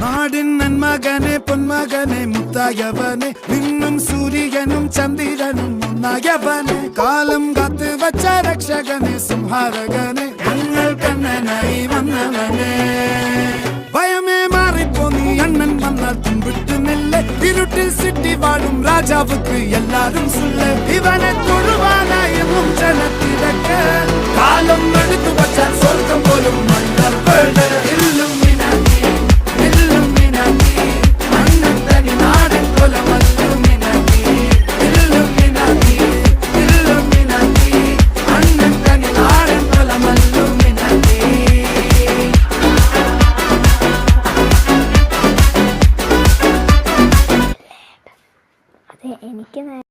നാടിൻ നന്മകനെ പൊന്മകനെ മുത്തായവനെ നിന്നും സൂര്യനും ചന്ദ്രനും ഒന്നായവനെ കാലം കാത്ത് വച്ച രക്ഷകനെ സംഹാരകനെ ഞങ്ങൾ കണ്ണനായി വന്നവനെ ഭയമേ മാറിപ്പോ നീ അണ്ണൻ വന്നാൽ തുമ്പിട്ട് നെല്ല് ഇരുട്ടിൽ സിറ്റി വാഴും രാജാവുക്ക് എല്ലാരും സുല്ല് ഇവനെ തൊഴുവാനായെന്നും ജനത്തിരക്ക് കാലം എടുത്തു വച്ചാൽ സ്വർഗം പോലും മണ്ണർ വീട് എനിക്ക്